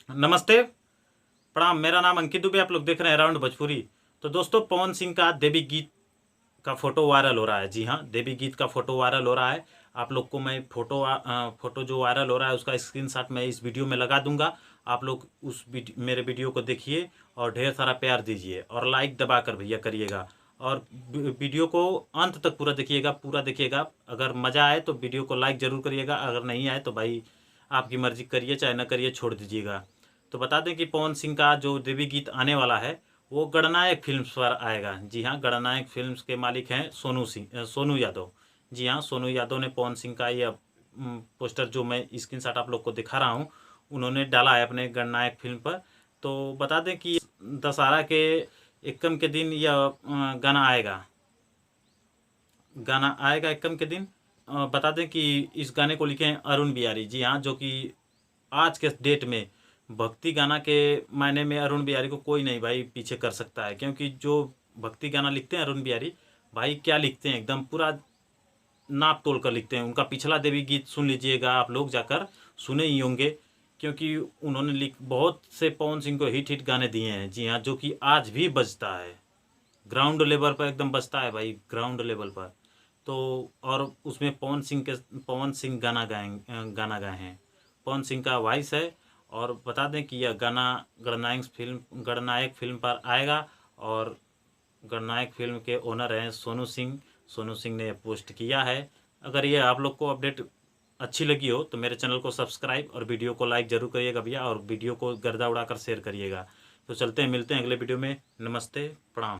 नमस्ते, प्रणाम। मेरा नाम अंकित दुबे, आप लोग देख रहे हैं राउंड भोजपुरी। तो दोस्तों, पवन सिंह का देवी गीत का फोटो वायरल हो रहा है। जी हाँ, देवी गीत का फोटो वायरल हो रहा है। आप लोग को मैं फोटो जो वायरल हो रहा है उसका स्क्रीनशॉट मैं इस वीडियो में लगा दूंगा। आप लोग मेरे वीडियो को देखिए और ढेर सारा प्यार दीजिए और लाइक दबा कर भैया करिएगा। और वीडियो को अंत तक पूरा देखिएगा। अगर मज़ा आए तो वीडियो को लाइक ज़रूर करिएगा, अगर नहीं आए तो भाई आपकी मर्जी, करिए चाहे ना करिए, छोड़ दीजिएगा। तो बता दें कि पवन सिंह का जो देवी गीत आने वाला है वो गणनायक फिल्म्स पर आएगा। जी हाँ, गणनायक फिल्म्स के मालिक हैं सोनू यादव। जी हाँ, सोनू यादव ने पवन सिंह का यह पोस्टर जो मैं स्क्रीनशॉट आप लोग को दिखा रहा हूँ उन्होंने डाला है अपने गणनायक फिल्म पर। तो बता दें कि दशहरा के एक्कम के दिन यह गाना आएगा एक्कम के दिन। बता दें कि इस गाने को लिखे हैं अरुण बिहारी। जी हाँ, जो कि आज के डेट में भक्ति गाना के मायने में अरुण बिहारी को कोई नहीं भाई पीछे कर सकता है, क्योंकि जो भक्ति गाना लिखते हैं अरुण बिहारी भाई, क्या लिखते हैं, एकदम पूरा नाप तोल कर लिखते हैं। उनका पिछला देवी गीत सुन लीजिएगा, आप लोग जाकर सुने ही होंगे, क्योंकि उन्होंने लिख बहुत से पवन सिंह को हिट हिट गाने दिए हैं। जी हाँ, जो कि आज भी बजता है, ग्राउंड लेवल पर एकदम बजता है भाई, ग्राउंड लेवल पर। तो और उसमें पवन सिंह गाना गाए हैं, पवन सिंह का वॉइस है। और बता दें कि यह गाना गणनायक फिल्म पर आएगा। और गणनायक फिल्म के ओनर हैं सोनू सिंह। सोनू सिंह ने पोस्ट किया है। अगर ये आप लोग को अपडेट अच्छी लगी हो तो मेरे चैनल को सब्सक्राइब और वीडियो को लाइक ज़रूर करिएगा भैया, और वीडियो को गर्दा उड़ाकर शेयर करिएगा। तो चलते हैं, मिलते हैं अगले वीडियो में। नमस्ते, प्रणाम।